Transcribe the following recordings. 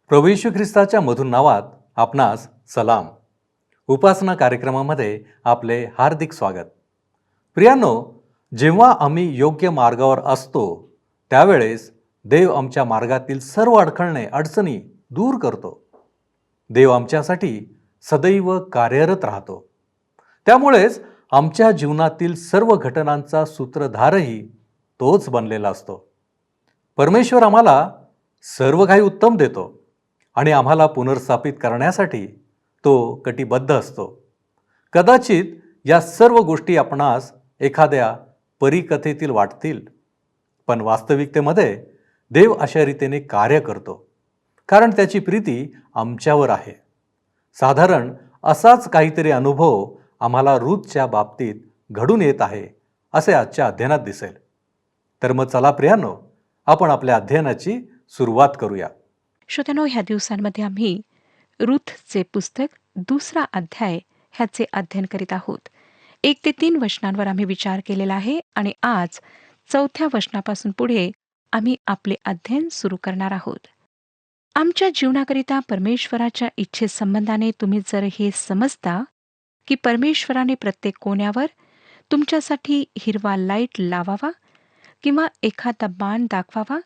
प्रभू येशू ख्रिस्ताच्या मधुर नावात आपणास सलाम. उपासना कार्यक्रमामध्ये आपले हार्दिक स्वागत. प्रियांनो, जेव्हा आम्ही योग्य मार्गावर असतो त्यावेळेस देव आमच्या मार्गातील सर्व अडचणी दूर करतो. देव आमच्यासाठी सदैव कार्यरत राहतो. त्यामुळेच आमच्या जीवनातील सर्व घटनांचा सूत्रधारही तोच बनलेला असतो. परमेश्वर आम्हाला सर्व काही उत्तम देतो आणि आम्हाला पुनर्स्थापित करण्यासाठी तो कटिबद्ध असतो. कदाचित या सर्व गोष्टी आपणास एखाद्या परिकथेतील वाटतील, पण वास्तविकतेमध्ये देव अशा रीतीने कार्य करतो कारण त्याची प्रीती आमच्यावर आहे. साधारण असाच काहीतरी अनुभव आम्हाला रूथच्या बाबतीत घडून येत आहे असे आजच्या अध्ययनात दिसेल. तर मग चला प्रियांनो, आपण आपल्या अध्ययनाची सुरुवात करूया. श्रोत्यानो, ह्या दिवसांमध्ये आम्ही रूथचे पुस्तक 2 अध्याय ह्याचे अध्ययन करीत आहोत. 1 ते 3 वचनांवर आम्ही विचार केलेला आहे आणि आज 4थ्या वचनापासून पुढे आम्ही आपले अध्ययन सुरू करणार आहोत. आमच्या जीवनाकरिता परमेश्वराच्या इच्छेसंबंधाने तुम्ही जर हे समजता की परमेश्वराने प्रत्येक कोण्यावर तुमच्यासाठी हिरवा लाईट लावावा किंवा एखादा बाण दाखवावा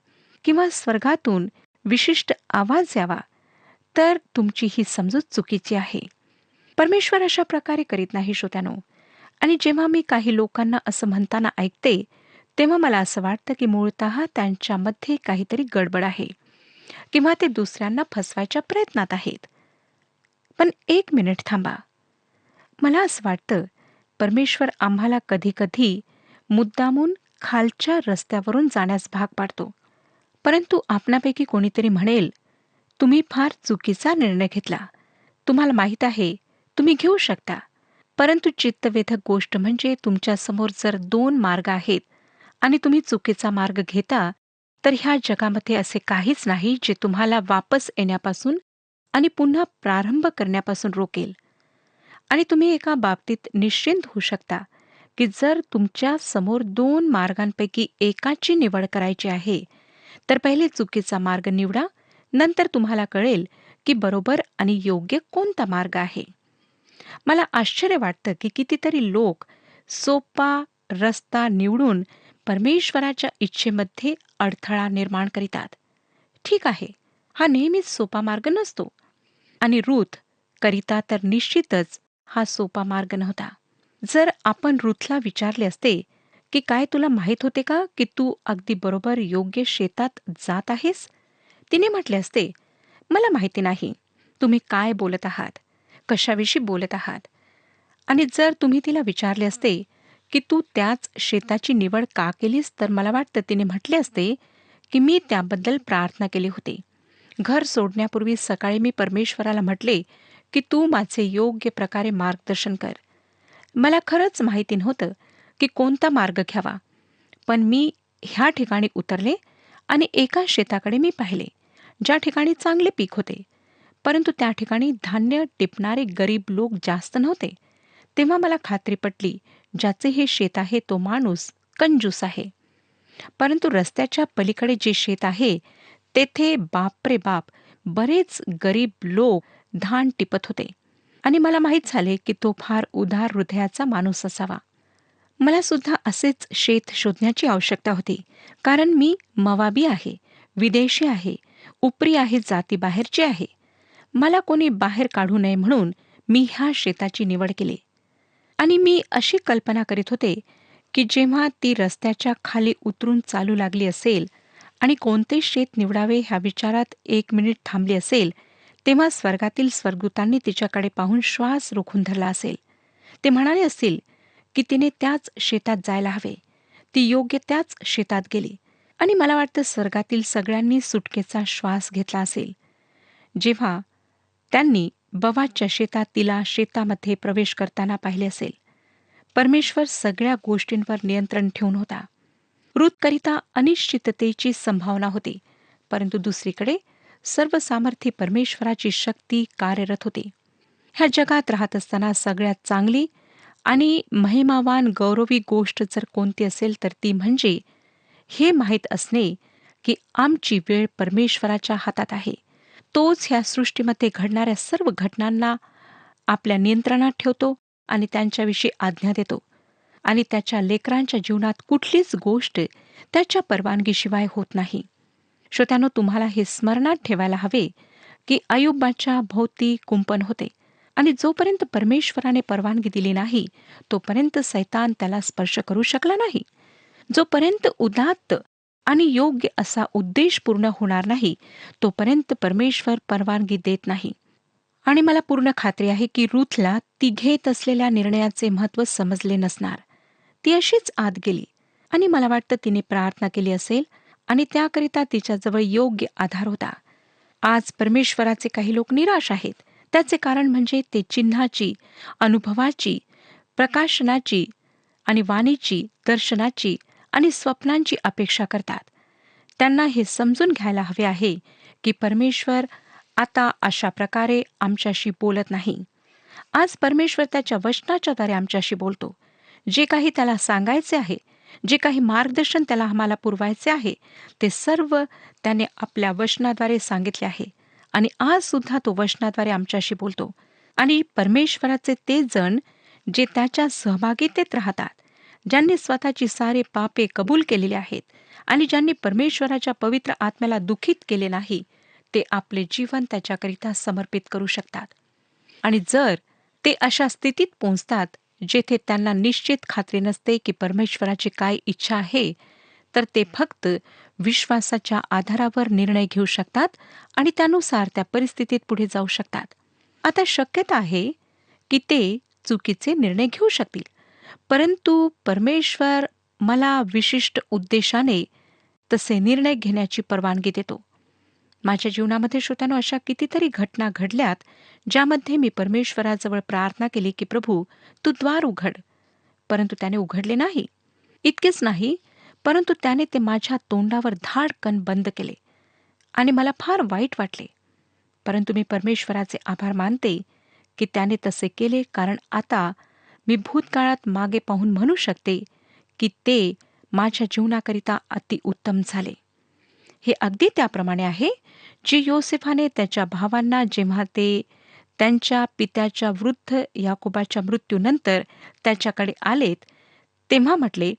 किंवा स्वर्गातून विशिष्ट आवाज यावा, तर तुमची ही समजूत चुकीची आहे. परमेश्वर अशा प्रकारे करीत नाही श्रोत्यानो. आणि जेव्हा मी काही लोकांना असं म्हणताना ऐकते तेव्हा मला असं वाटतं की मूळतः त्यांच्यामध्ये काहीतरी गडबड आहे किंवा ते दुसऱ्यांना फसवायच्या प्रयत्नात आहेत. पण 1 मिनिट थांबा. मला असं वाटतं परमेश्वर आम्हाला कधी-कधी मुद्दामून खालच्या रस्त्यावरून जाण्यास भाग पाडतो. परंतु आपणापैकी कोणीतरी म्हणेल, तुम्ही फार चुकीचा निर्णय घेतला. तुम्हाला माहीत आहे, तुम्ही घेऊ शकता. परंतु चित्तवेधक गोष्ट म्हणजे तुमच्यासमोर जर 2 मार्ग आहेत आणि तुम्ही चुकीचा मार्ग घेता, तर ह्या जगामध्ये असे काहीच नाही जे तुम्हाला वापस येण्यापासून आणि पुन्हा प्रारंभ करण्यापासून रोकेल. आणि तुम्ही एका बाबतीत निश्चिंत होऊ शकता की जर तुमच्या समोर 2 मार्गांपैकी एकाची निवड करायची आहे, तर पहिले चुकीचा मार्ग निवडा. नंतर तुम्हाला कळेल की बरोबर आणि योग्य कोणता मार्ग आहे. मला आश्चर्य वाटतं की कितीतरी लोक सोपा रस्ता निवडून परमेश्वराच्या इच्छेमध्ये अडथळा निर्माण करीतात. ठीक आहे, हा नेहमीच सोपा मार्ग नसतो आणि रूथ करिता तर निश्चितच हा सोपा मार्ग नव्हता. जर आपण रूथला विचारले असते की काय तुला माहीत होते का की तू अगदी बरोबर योग्य शेतात जात आहेस, तिने म्हटले असते, मला माहिती नाही तुम्ही काय बोलत आहात, कशाविषयी बोलत आहात. आणि जर तुम्ही तिला विचारले असते की तू त्याच शेताची निवड का केलीस, तर मला वाटतं तिने म्हटले असते की मी त्याबद्दल प्रार्थना केली होती. घर सोडण्यापूर्वी सकाळी मी परमेश्वराला म्हटले की तू माझे योग्य प्रकारे मार्गदर्शन कर. मला खरंच माहिती नव्हतं की कोणता मार्ग घ्यावा, पण मी ह्या ठिकाणी उतरले आणि एका शेताकडे मी पाहिले ज्या ठिकाणी चांगले पीक होते, परंतु त्या ठिकाणी धान्य टिपणारे गरीब लोक जास्त नव्हते. तेव्हा मला खात्री पटली, ज्याचे हे शेत आहे तो माणूस कंजूस आहे. परंतु रस्त्याच्या पलीकडे जे शेत आहे तेथे बापरे बाप, बरेच गरीब लोक धान टिपत होते आणि मला माहीत झाले की तो फार उदार हृदयाचा माणूस असावा. मला सुद्धा असेच शेत शोधण्याची आवश्यकता होती, कारण मी मवाबी आहे, विदेशी आहे, उपरी आहे, जातीबाहेरची आहे. मला कोणी बाहेर काढू नये म्हणून मी ह्या शेताची निवड केली. आणि मी अशी कल्पना करीत होते की जेव्हा ती रस्त्याच्या खाली उतरून चालू लागली असेल आणि कोणते शेत निवडावे ह्या विचारात 1 मिनिट थांबली असेल, तेव्हा स्वर्गातील स्वर्गदूतांनी तिच्याकडे पाहून श्वास रोखून धरला असेल. ते म्हणाले असतील की तिने त्याच शेतात जायला हवे. ती योग्य त्याच शेतात गेली आणि मला वाटतं स्वर्गातील सगळ्यांनी सुटकेचा श्वास घेतला असेल जेव्हा त्यांनी बवाच्या शेतात तिला शेतामध्ये प्रवेश करताना पाहिले असेल. परमेश्वर सगळ्या गोष्टींवर नियंत्रण ठेवून होता. रूथकरिता अनिश्चिततेची संभावना होती, परंतु दुसरीकडे सर्वसामर्थ्य परमेश्वराची शक्ती कार्यरत होती. ह्या जगात राहत असताना सगळ्यात चांगली आणि महिमावान गौरवी गोष्ट जर कोणती असेल तर ती म्हणजे हे माहीत असणे की आमची वेळ परमेश्वराच्या हातात आहे. तोच ह्या सृष्टीमध्ये घडणाऱ्या सर्व घटनांना आपल्या नियंत्रणात ठेवतो आणि त्यांच्याविषयी आज्ञा देतो आणि त्याच्या लेकरांच्या जीवनात कुठलीच गोष्ट त्याच्या परवानगीशिवाय होत नाही. श्रोत्यानो, तुम्हाला हे स्मरणात ठेवायला हवे की अय्युबाच्या भोवती कुंपण होते आणि जोपर्यंत परमेश्वराने परवानगी दिली नाही तोपर्यंत सैतान त्याला स्पर्श करू शकला नाही. जोपर्यंत उदात्त आणि योग्य असा उद्देश पूर्ण होणार नाही तोपर्यंत परमेश्वर परवानगी देत नाही. आणि मला पूर्ण खात्री आहे की रूथला ती घेत असलेल्या निर्णयाचे महत्त्व समजले नसणार. ती अशीच आत गेली आणि मला वाटतं तिने प्रार्थना केली असेल आणि त्याकरिता तिच्याजवळ योग्य आधार होता. आज परमेश्वराचे काही लोक निराश आहेत. त्याचे कारण म्हणजे ते चिन्हाची, अनुभवाची, प्रकाशनाची आणि वाणीची, दर्शनाची आणि स्वप्नांची अपेक्षा करतात. त्यांना हे समजून घ्यायला हवे आहे की परमेश्वर आता अशा प्रकारे आमच्याशी बोलत नाही. आज परमेश्वर त्याच्या वचनाच्याद्वारे आमच्याशी बोलतो. जे काही त्याला सांगायचे आहे, जे काही मार्गदर्शन त्याला आम्हाला पुरवायचे आहे, ते सर्व त्याने आपल्या वचनाद्वारे सांगितले आहे आणि आज सुद्धा तो वचनाद्वारे आमच्याशी बोलतो. आणि परमेश्वराचे ते जण जे त्याच्या सहभागितेत राहतात, ज्यांनी स्वतःची सारे पापे कबूल केलेली आहेत आणि ज्यांनी परमेश्वराच्या पवित्र आत्म्याला दुखित केले नाही, ते आपले जीवन त्याच्याकरिता समर्पित करू शकतात. आणि जर ते अशा स्थितीत पोहोचतात जेथे त्यांना निश्चित खात्री नसते की परमेश्वराची काय इच्छा आहे, तर ते फक्त विश्वासाच्या आधारावर निर्णय घेऊ शकतात आणि त्यानुसार त्या परिस्थितीत पुढे जाऊ शकतात. आता शक्यता आहे की ते चुकीचे निर्णय घेऊ शकतील, परंतु परमेश्वर मला विशिष्ट उद्देशाने तसे निर्णय घेण्याची परवानगी देतो. माझ्या जीवनामध्ये श्रोत्यानो अशा कितीतरी घटना घडल्यात ज्यामध्ये मी परमेश्वराजवळ प्रार्थना केली की प्रभू, तू द्वार उघड, परंतु त्याने उघडले नाही. इतकेच नाही, परंतु त्याने ते माझ्या तोंडावर धाडकन बंद केले आणि मला फार वाईट वाटले. परंतु मी परमेश्वराचे आभार मानते की त्याने तसे केले, कारण आता मी भूतकाळात मागे पाहून म्हणू शकते की ते माझ्या जीवनाकरिता अतिउत्तम झाले. हे अगदी त्याप्रमाणे आहे जे योसेफाने त्याच्या भावांना जेव्हा ते त्यांच्या पित्याच्या वृद्ध याकोबाच्या मृत्यूनंतर त्याच्याकडे आलेत तेव्हा म्हटले.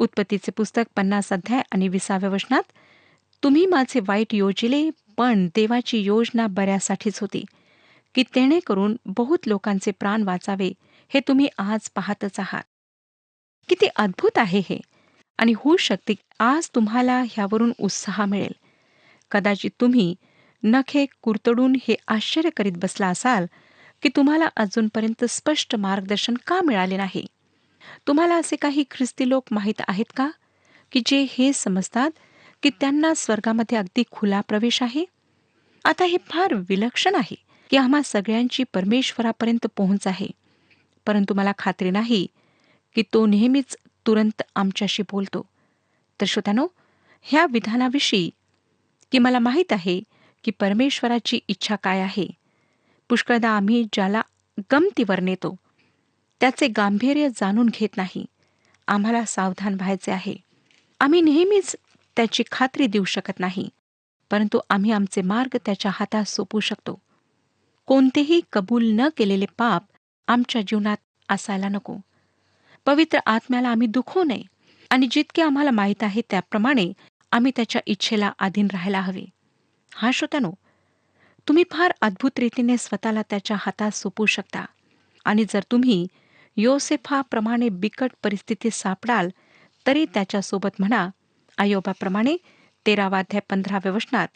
उत्पत्तीचे पुस्तक 50 अध्याय आणि 20व्या वचनात, तुम्ही माझे वाईट योजिले, पण देवाची योजना बऱ्यासाठीच होती, की जेणेकरून बहुत लोकांचे प्राण वाचावे, हे तुम्ही आज पाहतच आहात. किती अद्भुत आहे हे. आणि होऊ शकते आज तुम्हाला ह्यावरून उत्साह मिळेल. कदाचित तुम्ही नखे कुरतडून हे आश्चर्य करीत बसला असाल की तुम्हाला अजूनपर्यंत स्पष्ट मार्गदर्शन का मिळाले नाही. तुम्हाला असे काही ख्रिस्ती लोक माहीत आहेत का की जे हे समजतात की त्यांना स्वर्गामध्ये अगदी खुला प्रवेश आहे. आता हे फार विलक्षण आहे की आम्हा सगळ्यांची परमेश्वरापर्यंत पोहोच आहे, परंतु मला खात्री नाही की तो नेहमीच तुरंत आमच्याशी बोलतो. तर श्रोत्यानो, ह्या विधानाविषयी की मला माहीत आहे की परमेश्वराची इच्छा काय आहे, पुष्कळदा आम्ही ज्याला गमतीवर नेतो त्याचे गांभीर्य जाणून घेत नाही. आम्हाला सावधान व्हायचे आहे. आम्ही नेहमीच त्याची खात्री देऊ शकत नाही, परंतु आम्ही आमचे मार्ग त्याच्या हातात सोपवू शकतो. कोणतेही कबूल न केलेले पाप आमच्या जीवनात असायला नको. पवित्र आत्म्याला आम्ही दुखवू नये आणि जितके आम्हाला माहीत आहे त्याप्रमाणे आम्ही त्याच्या इच्छेला अधीन राहायला हवे. हा श्रोत्यानो, तुम्ही फार अद्भुत रीतीने स्वतःला त्याच्या हातात सोपवू शकता. आणि जर तुम्ही योसेफाप्रमाणे बिकट परिस्थितीत सापडाल तरी त्याच्यासोबत म्हणा, अय्योबाप्रमाणे 13 अध्याय 15व्या वचनात,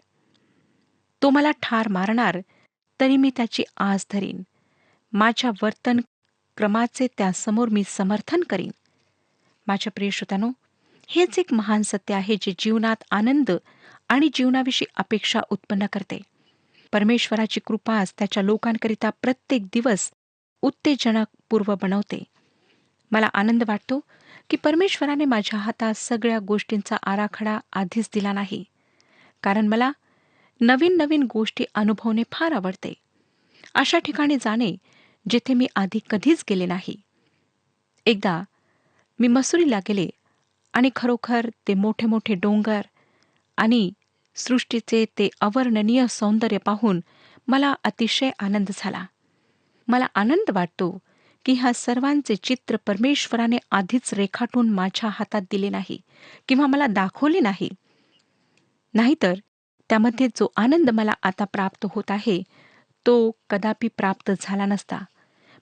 तो मला ठार मारणार तरी मी त्याची आस धरीन, माझ्या वर्तन क्रमाचे त्यासमोर मी समर्थन करीन. माझ्या प्रिय श्रोत्यानो, हेच एक महान सत्य आहे जे जीवनात आनंद आणि जीवनाविषयी अपेक्षा उत्पन्न करते. परमेश्वराची कृपाच त्याच्या लोकांकरिता प्रत्येक दिवस उत्तेजनकपूर्व बनवते. मला आनंद वाटतो की परमेश्वराने माझ्या हातात सगळ्या गोष्टींचा आराखडा आधीच दिला नाही, कारण मला नवीन नवीन गोष्टी अनुभवणे फार आवडते. अशा ठिकाणी जाणे जिथे मी आधी कधीच गेले नाही. एकदा मी मसुरीला गेले आणि खरोखर ते मोठे मोठे डोंगर आणि सृष्टीचे ते अवर्णनीय सौंदर्य पाहून मला अतिशय आनंद झाला. मला आनंद वाटतो की ह्या सर्वांचे चित्र परमेश्वराने आधीच रेखाटून माझ्या हातात दिले नाही किंवा मला दाखवले नाही. नाहीतर त्यामध्ये जो आनंद मला आता प्राप्त होत आहे तो कदापि प्राप्त झाला नसता.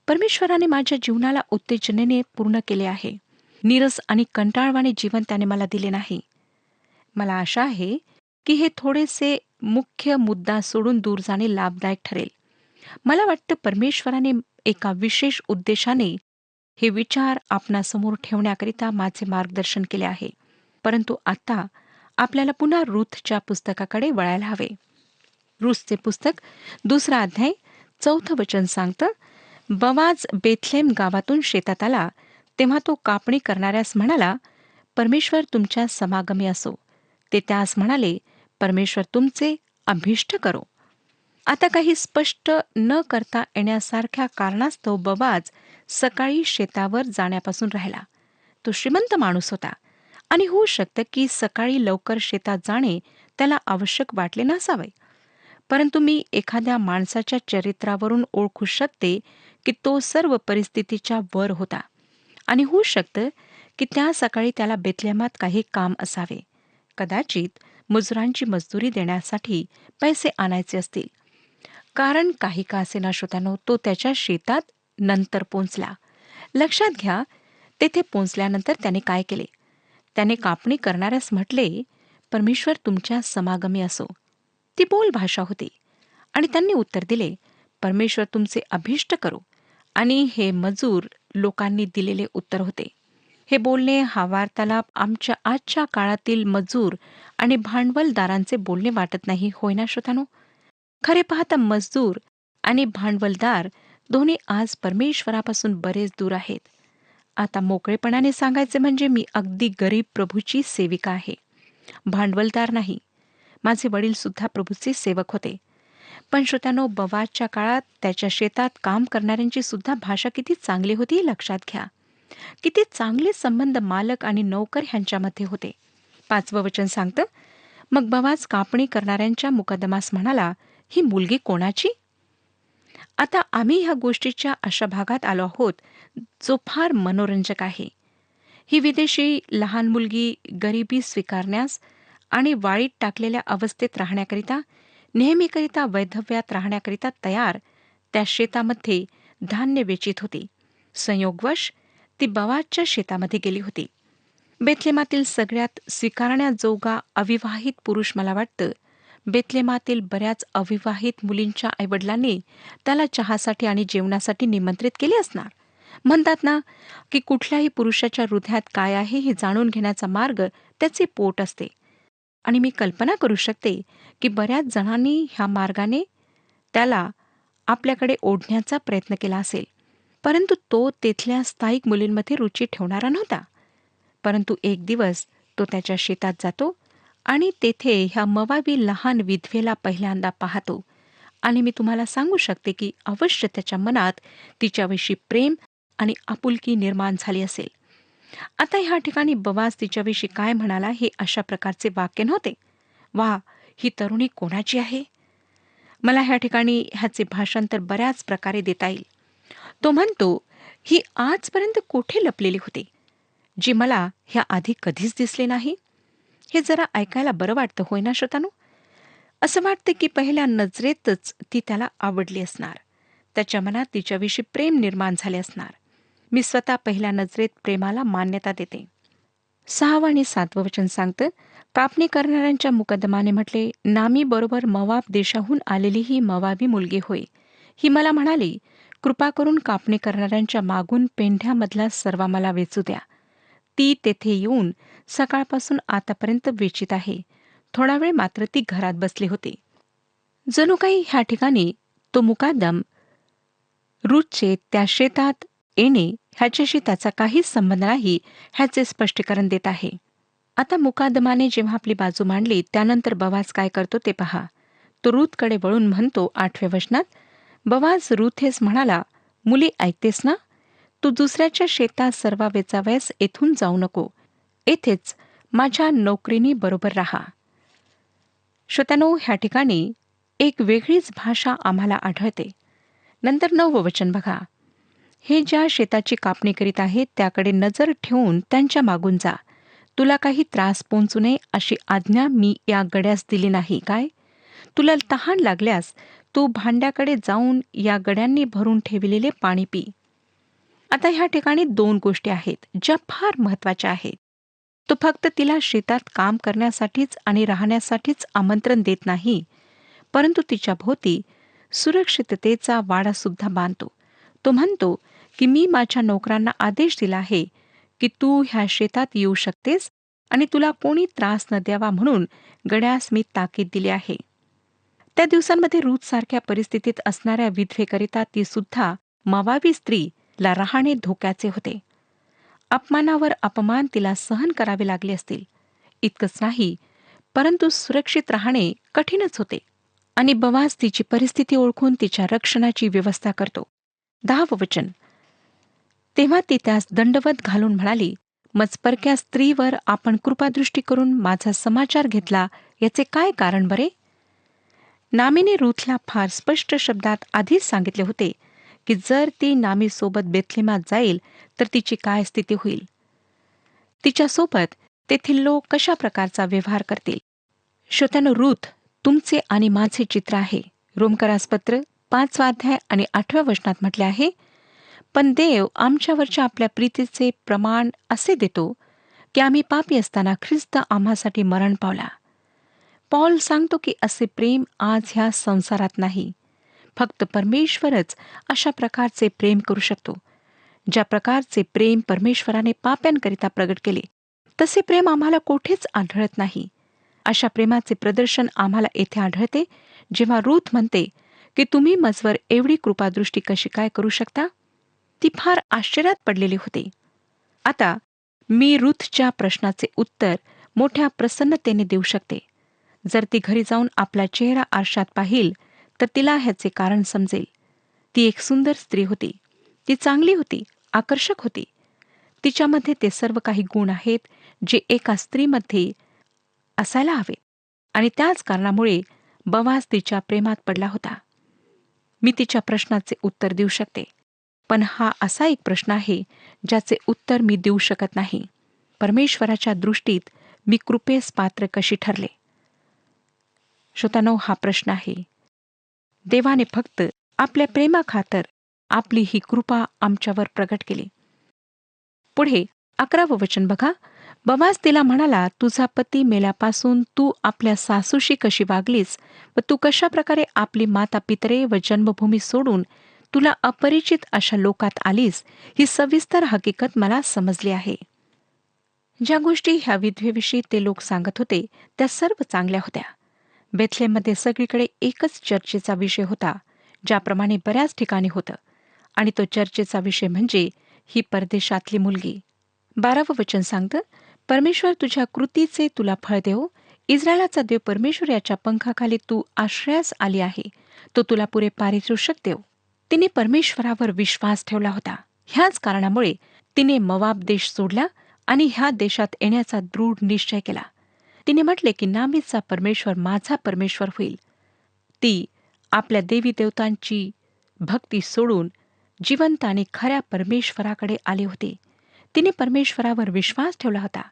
परमेश्वराने माझ्या जीवनाला उत्तेजनेने पूर्ण केले आहे. नीरस आणि कंटाळवाणे जीवन त्याने मला दिले नाही. मला आशा आहे की हे थोडेसे मुख्य मुद्दा सोडून दूर जाणे लाभदायक ठरेल. मला वाटतं परमेश्वराने एका विशेष उद्देशाने हे विचार आपणासमोर ठेवण्याकरिता माझे मार्गदर्शन केले आहे. परंतु आता आपल्याला पुन्हा रूथच्या पुस्तकाकडे वळायला हवे. रूथचे पुस्तक 2 अध्याय 4 वचन सांगतं, बवाज बेथलेम गावातून शेतात आला तेव्हा तो कापणी करणाऱ्यास म्हणाला, परमेश्वर तुमच्या समागमी असो. ते त्यास म्हणाले, परमेश्वर तुमचे अभिष्ट करो. आता काही स्पष्ट न करता येण्यासारख्या कारणास्तव बवाज सकाळी शेतावर जाण्यापासून राहिला. तो श्रीमंत माणूस होता आणि होऊ शकतं की सकाळी लवकर शेतात जाणे त्याला आवश्यक वाटले नसावे. परंतु मी एखाद्या माणसाच्या चरित्रावरून ओळखू शकते की तो सर्व परिस्थितीच्या वर होता आणि होऊ शकतं की त्या सकाळी त्याला बेथलेमात काही काम असावे. कदाचित मजुरांची मजदुरी देण्यासाठी पैसे आणायचे असतील. कारण काही का असेना श्रोत्यानो, तो त्याच्या शेतात नंतर पोहोचला. लक्षात घ्या, तेथे पोहोचल्यानंतर त्याने काय केले? त्याने कापणी करणाऱ्यास म्हटले, परमेश्वर तुमच्या समागमी असो. ती बोल भाषा होती आणि त्यांनी उत्तर दिले, परमेश्वर तुमचे अभिष्ट करो. आणि हे मजूर लोकांनी दिलेले उत्तर होते. हे बोलणे, हा वार्तालाप आमच्या आजच्या काळातील मजूर आणि भांडवलदारांचे बोलणे वाटत नाही, होय ना श्रोत्यानो? खरे पाहता मजदूर आणि भांडवलदार दोन्ही आज परमेश्वरापासून बरेच दूर आहेत. आता मोकळेपणाने सांगायचे म्हणजे मी अगदी गरीब प्रभूची सेविका आहे, भांडवलदार नाही. माझे वडील सुद्धा प्रभूचे सेवक होते. पण श्रोत्यानो, बवाजच्या काळात त्याच्या शेतात काम करणाऱ्यांची सुद्धा भाषा किती चांगली होती हे लक्षात घ्या. किती चांगले संबंध मालक आणि नौकर ह्यांच्यामध्ये होते. 5वं वचन सांगतं, मग बवाज कापणी करणाऱ्यांच्या मुकदमास म्हणाला, ही मुलगी कोणाची? आता आम्ही ह्या गोष्टीच्या अशा भागात आलो आहोत जो फार मनोरंजक आहे. ही विदेशी लहान मुलगी गरिबी स्वीकारण्यास आणि वाळीत टाकलेल्या अवस्थेत राहण्याकरिता, नेहमीकरिता वैधव्यात राहण्याकरिता तयार त्या शेतामध्ये धान्य वेचित होती. संयोगवश ती बवाजच्या शेतामध्ये गेली होती. बेथलेमातील सगळ्यात स्वीकारण्याजोगा अविवाहित पुरुष, मला वाटतं बेथलेमातील बऱ्याच अविवाहित मुलींच्या आईवडिलांनी त्याला चहासाठी आणि जेवणासाठी निमंत्रित केले असणार. म्हणतात ना की कुठल्याही पुरुषाच्या हृदयात काय आहे हे जाणून घेण्याचा मार्ग त्याचे पोट असते. आणि मी कल्पना करू शकते की बऱ्याच जणांनी ह्या मार्गाने त्याला आपल्याकडे ओढण्याचा प्रयत्न केला असेल. परंतु तो तेथल्या स्थायिक मुलींमध्ये रुची ठेवणारा नव्हता. परंतु एक दिवस तो त्याच्या शेतात जातो आणि तेथे ह्या मवाबी लहान विधवेला पहिल्यांदा पाहतो. आणि मी तुम्हाला सांगू शकते की अवश्य त्याच्या मनात तिच्याविषयी प्रेम आणि आपुलकी निर्माण झाली असेल. आता ह्या ठिकाणी बवाज तिच्याविषयी काय म्हणाला हे अशा प्रकारचे वाक्य नव्हते, वा, ही तरुणी कोणाची आहे? मला ह्या ठिकाणी ह्याचे भाषांतर बऱ्याच प्रकारे देता येईल. तो म्हणतो, ही आजपर्यंत कुठे लपलेली होती, जी मला ह्या आधी कधीच दिसले नाही? हे जरा ऐकायला बरं वाटतं, होय ना श्रोतांनो? असं वाटतं की पहिल्या नजरेतच ती त्याला आवडली असणार. त्याच्या मनात तिच्याविषयी प्रेम निर्माण झाले असणार. मी स्वतः पहिल्या नजरेत प्रेमाला मान्यता देते. 6वं आणि 7वं वचन सांगतं, कापणी करणाऱ्यांच्या मुकदमाने म्हटले, नामी बरोबर मवाब देशाहून आलेली ही मवाबी मुलगी होय. ही मला म्हणाली, कृपा करून कापणी करणाऱ्यांच्या मागून पेंढ्यामधला सर्व मला वेचू द्या. ती तेथे येऊन सकाळपासून आतापर्यंत वेचित आहे. थोडा वेळ मात्र ती घरात बसली होती. जणू काही ह्या ठिकाणी तो मुकादम रूथचे त्या शेतात येणे ह्याच्याशी त्याचा काहीच संबंध नाही ह्याचे स्पष्टीकरण देत आहे. आता मुकादमाने जेव्हा आपली बाजू मांडली त्यानंतर बवाज काय करतो ते पहा. तो रूथकडे वळून म्हणतो 8व्या वचनात, बवाज रूथेस म्हणाला, मुली ऐकतेस ना? तू दुसऱ्याच्या शेतात सर्वा वेचावयास येथून जाऊ नको. येथेच माझ्या नोकरीनी बरोबर राहा. श्रोत्यानो, ह्या ठिकाणी एक वेगळीच भाषा आम्हाला आढळते. नंतर 9वं वचन बघा. हे ज्या शेताची कापणी करीत आहेत त्याकडे नजर ठेवून त्यांच्या मागून जा. तुला काही त्रास पोहोचू नये अशी आज्ञा मी या गड्यास दिली नाही काय? तुला तहान लागल्यास तू भांड्याकडे जाऊन या गड्यांनी भरून ठेवलेले पाणी पी. आता ह्या ठिकाणी 2 गोष्टी आहेत ज्या फार महत्वाच्या आहेत. तो फक्त तिला शेतात काम करण्यासाठीच आणि राहण्यासाठीच आमंत्रण देत नाही, परंतु तिच्या भोवती सुरक्षिततेचा वाडा सुद्धा बांधतो. तो म्हणतो की मी माझ्या नोकरांना आदेश दिला आहे की तू ह्या शेतात येऊ शकतेस आणि तुला कोणी त्रास न द्यावा म्हणून गड्यास मी ताकीद दिली आहे. त्या दिवसांमध्ये रूथ सारख्या परिस्थितीत असणाऱ्या विधवेकरिता ती सुद्धा मवावी स्त्रीला राहणे धोक्याचे होते. अपमानावर अपमान तिला सहन करावे लागले असतील. इतकंच नाही, परंतु सुरक्षित राहणे कठीणच होते. आणि बोआज तिची परिस्थिती ओळखून तिच्या रक्षणाची व्यवस्था करतो. 10वं वचन. तेव्हा ती त्यास दंडवत घालून म्हणाली, मजपरक्या स्त्रीवर आपण कृपादृष्टी करून माझा समाचार घेतला, याचे काय कारण बरे? नामीने रूथला फार स्पष्ट शब्दात आधीच सांगितले होते की जर ती नामीसोबत बेथलेमात जाईल तर तिची काय स्थिती होईल. तिच्यासोबत तेथील लोक कशा प्रकारचा व्यवहार करतील. श्रोत्यानो, रूथ तुमचे आणि माझे चित्र आहे. रोमकरास पत्र 5 अध्याय आणि 8 वचनात म्हटले आहे, पण देव आमच्यावरच्या आपल्या प्रीतीचे प्रमाण असे देतो की आम्ही पापी असताना ख्रिस्त आम्हासाठी मरण पावला. पॉल सांगतो की असे प्रेम आज ह्या संसारात नाही. फक्त परमेश्वरच अशा प्रकारचे प्रेम करू शकतो. ज्या प्रकारचे प्रेम परमेश्वराने पाप्यांकरिता प्रगट केले, तसे प्रेम आम्हाला कोठेच आढळत नाही. अशा प्रेमाचे प्रदर्शन आम्हाला येथे आढळते जेव्हा रूथ म्हणते की तुम्ही मजवर एवढी कृपादृष्टी कशी काय करू शकता. ती फार आश्चर्यात पडलेली होती. आता मी रूथच्या प्रश्नाचे उत्तर मोठ्या प्रसन्नतेने देऊ शकते. जर ती घरी जाऊन आपला चेहरा आरशात पाहिल तर तिला ह्याचे कारण समजेल. ती एक सुंदर स्त्री होती. ती चांगली होती, आकर्षक होती. तिच्यामध्ये ते सर्व काही गुण आहेत जे एका स्त्रीमध्ये असायला हवे, आणि त्याच कारणामुळे बोआज तिच्या प्रेमात पडला होता. मी तिच्या प्रश्नाचे उत्तर देऊ शकते, पण हा असा एक प्रश्न आहे ज्याचे उत्तर मी देऊ शकत नाही. परमेश्वराच्या दृष्टीत मी कृपेस पात्र कशी ठरले? श्रोत्यानो, हा प्रश्न आहे. देवाने फक्त आपल्या प्रेमाखातर आपली ही कृपा आमच्यावर प्रगट केली. पुढे 11वं वचन बघा. बोआज तिला म्हणाला, तुझा पती मेल्यापासून तू आपल्या सासूशी कशी वागलीस व तू कशा प्रकारे आपली माता पितरे व जन्मभूमी सोडून तुला अपरिचित अशा लोकात आलीस, ही सविस्तर हकीकत मला समजली आहे. ज्या गोष्टी ह्या विधवेविषयी ते लोक सांगत होते त्या सर्व चांगल्या होत्या. बेथलेममध्ये सगळीकडे एकच चर्चेचा विषय होता, ज्याप्रमाणे बऱ्याच ठिकाणी होतं, आणि तो चर्चेचा विषय म्हणजे ही परदेशातली मुलगी. 12वं वचन सांगतं, परमेश्वर तुझ्या कृतीचे तुला फळ देवो. इस्रायलाचा देव परमेश्वर याच्या पंखाखाली तू आश्रयास आली आहे, तो तुला पुरे पारितोषिक देव. तिने परमेश्वरावर विश्वास ठेवला होता. ह्याच कारणामुळे तिने मोवाब देश सोडला आणि ह्या देशात येण्याचा दृढ निश्चय केला. तिने म्हटले की नामीचा परमेश्वर माझा परमेश्वर होईल. ती आपल्या देवी देवतांची भक्ती सोडून जिवंत आणि खऱ्या परमेश्वराकडे आली होती. तिने परमेश्वरावर विश्वास ठेवला होता.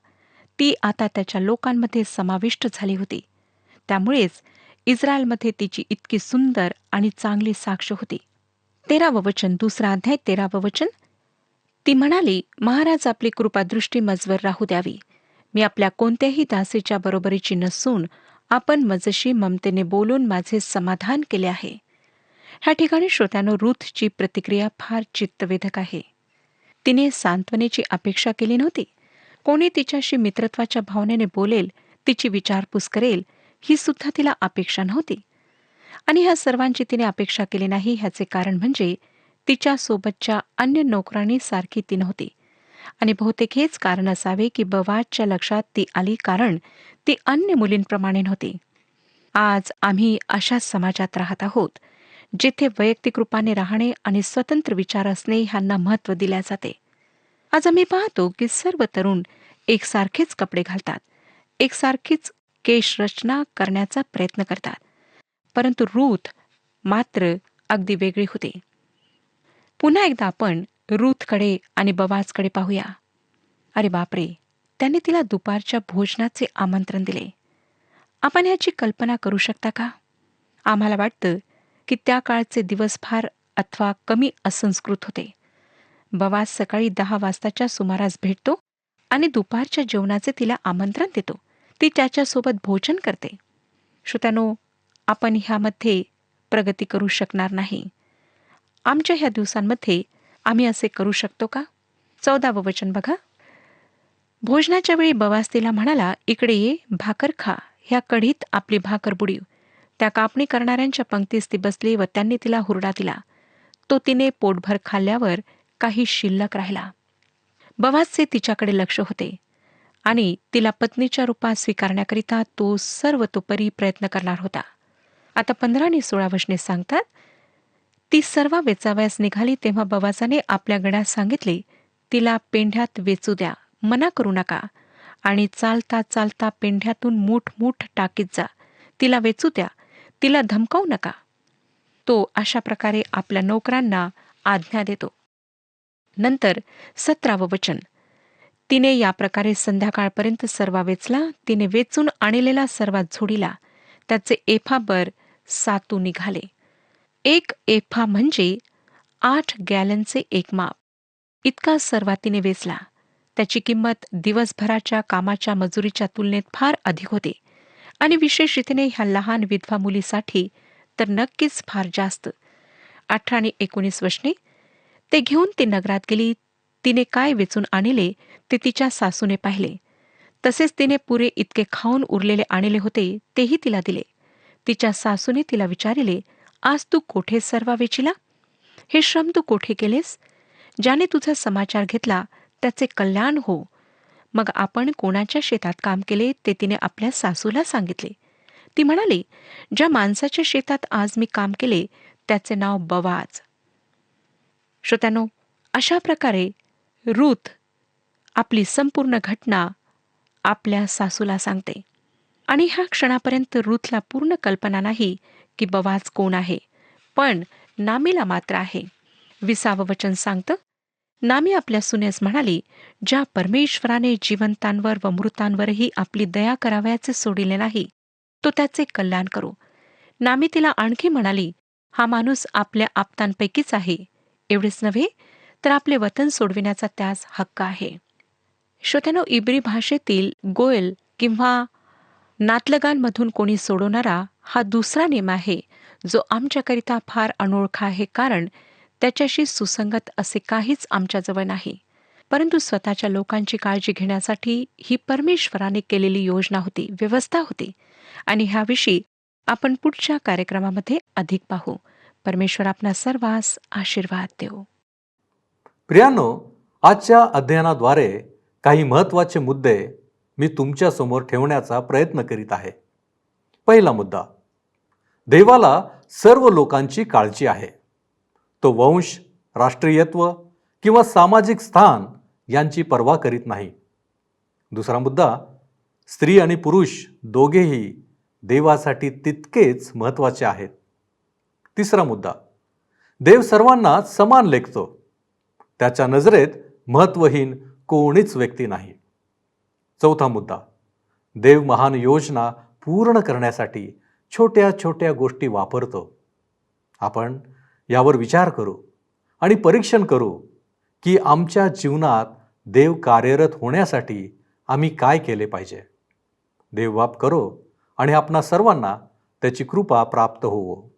ती आता त्याच्या लोकांमध्ये समाविष्ट झाली होती. त्यामुळेच इस्रायलमध्ये तिची इतकी सुंदर आणि चांगली साक्ष होती. 13वं वचन, 2 अध्याय 13वं वचन. ती म्हणाली, महाराज आपली कृपादृष्टी मजवर राहू द्यावी. मी आपल्या कोणत्याही दासीच्या बरोबरीची नसून आपण मजशी ममतेने बोलून माझे समाधान केले आहे. ह्या ठिकाणी श्रोत्यानो, रूथची प्रतिक्रिया फार चित्तवेधक आहे. तिने सांत्वनेची अपेक्षा केली नव्हती. कोणी तिच्याशी मित्रत्वाच्या भावनेने बोलेल, तिची विचारपूस करेल, ही सुद्धा तिला अपेक्षा नव्हती. आणि ह्या सर्वांची तिने अपेक्षा केली नाही. ह्याचे कारण म्हणजे तिच्या सोबतच्या अन्य नोकरांनी सारखी ती नव्हती. आणि बहुतेक हेच कारण असावे की बोआजच्या लक्षात ती आली, कारण ती अन्य मुलींप्रमाणे नव्हती. आज आम्ही अशा समाजात राहत आहोत जिथे वैयक्तिक रूपाने राहणे आणि स्वतंत्र विचार असणे ह्यांना महत्त्व दिले जाते. आज आम्ही पाहतो की सर्व तरुण एकसारखेच कपडे घालतात, एकसारखीच केशरचना करण्याचा प्रयत्न करतात. परंतु रूथ मात्र अगदी वेगळी होते. पुन्हा एकदा आपण रूथकडे आणि बवाजकडे पाहूया. अरे बापरे, त्यांनी तिला दुपारच्या भोजनाचे आमंत्रण दिले. आपण याची कल्पना करू शकता का? आम्हाला वाटतं की त्या काळचे दिवस फार अथवा कमी असंस्कृत होते. बवाज सकाळी 10 वाजताच्या सुमारास भेटतो आणि दुपारच्या जेवणाचे तिला आमंत्रण देतो. ती त्याच्यासोबत भोजन करते. श्रोत्यानो, आपण ह्यामध्ये प्रगती करू शकणार नाही. आमच्या ह्या दिवसांमध्ये आम्ही असे करू शकतो का? 14वं वचन बघा. भोजनाच्या वेळी बवाज तिला म्हणाला, इकडे ये, भाकर खा. ह्या कढीत आपली भाकर बुडीव. त्या कापणी करणाऱ्यांच्या पंक्तीस ती बसली व त्यांनी तिला हुरडा दिला. तो तिने पोटभर खाल्ल्यावर काही शिल्लक राहिला. बवाजचे तिच्याकडे लक्ष होते आणि तिला पत्नीच्या रूपात स्वीकारण्याकरिता तो सर्वतोपरी प्रयत्न करणार होता. आता 15 आणि 16 वचने सांगतात, ती सर्व वेचावयास निघाली तेव्हा बवाजाने आपल्या गड्यास सांगितले, तिला पेंढ्यात वेचू द्या, मना करू नका, आणि चालता चालता पेंढ्यातून मूठ मूठ टाकीत जा. तिला वेचू द्या, तिला धमकावू नका. तो अशा प्रकारे आपल्या नोकरांना आज्ञा देतो. नंतर 17वं वचन. तिने या प्रकारे संध्याकाळपर्यंत सर्वा वेचला. तिने वेचून आणलेला सर्वात झोडीला. त्याचे एफाभर सातू निघाले. 1 एफा म्हणजे 8 गॅलनचे एक माप. इतका सर्वा तिने वेचला. त्याची किंमत दिवसभराच्या कामाच्या मजुरीच्या तुलनेत फार अधिक होते आणि विशेष रीतीने ह्या लहान विधवा मुलीसाठी तर नक्कीच फार जास्त. 18 आणि 19 वचने. ते घेऊन ती नगरात गेली. तिने काय वेचून आणले ते तिच्या सासूने पाहिले. तसेच तिने पुरे इतके खाऊन उरलेले आणले होते तेही तिला दिले. तिच्या सासूने तिला विचारिले, आज तू कोठे सर्वा वेचिला? हे श्रम तू कोठे केलेस? ज्याने तुझा समाचार घेतला त्याचे कल्याण हो. मग आपण कोणाच्या शेतात काम केले ते तिने आपल्या सासूला सांगितले. ती म्हणाली, ज्या माणसाच्या शेतात आज मी काम केले त्याचे नाव बवाज. श्रोत्यानो, अशा प्रकारे रूथ आपली संपूर्ण घटना आपल्या सासूला सांगते आणि ह्या क्षणापर्यंत रूथला पूर्ण कल्पना नाही की बवाज कोण आहे, पण नामीला मात्र आहे. 20वं वचन सांगतं, नामी आपल्या सुनेस म्हणाली, ज्या परमेश्वराने जिवंतांवर व मृतांवरही आपली दया करावयाचे सोडिले नाही, तो त्याचे कल्याण करो. नामी तिला आणखी म्हणाली, हा माणूस आपल्या आप्तांपैकीच आहे. एवढेच नव्हे तर आपले वतन सोडविण्याचा त्यास हक्क आहे. श्रोत्यानो, इब्री भाषेतील गोयल किंवा नातलगांमधून कोणी सोडवणारा हा दुसरा नियम आहे, जो आमच्याकरिता फार अनोळखा आहे, कारण त्याच्याशी सुसंगत असे काहीच आमच्याजवळ नाही. परंतु स्वतःच्या लोकांची काळजी घेण्यासाठी ही परमेश्वराने केलेली योजना होती, व्यवस्था होती आणि ह्याविषयी आपण पुढच्या कार्यक्रमामध्ये अधिक पाहू. परमेश्वर आपणा सर्वांस आशीर्वाद देवो. प्रियांनो, आजच्या अध्ययनाद्वारे काही महत्त्वाचे मुद्दे मी तुमच्या समोर ठेवण्याचा प्रयत्न करीत आहे. पहिला मुद्दा, देवाला सर्व लोकांची काळजी आहे. तो वंश, राष्ट्रीयत्व किंवा सामाजिक स्थान यांची पर्वा करीत नाही. दुसरा मुद्दा, स्त्री आणि पुरुष दोघेही देवासाठी तितकेच महत्त्वाचे आहेत. तिसरा मुद्दा, देव सर्वांना समान लेखतो. त्याच्या नजरेत महत्त्वहीन कोणीच व्यक्ती नाही. चौथा मुद्दा, देव महान योजना पूर्ण करण्यासाठी छोट्या छोट्या गोष्टी वापरतो. आपण यावर विचार करू आणि परीक्षण करू की आमच्या जीवनात देव कार्यरत होण्यासाठी आम्ही काय केले पाहिजे. देव बाप करो आणि आपणा सर्वांना त्याची कृपा प्राप्त होवो.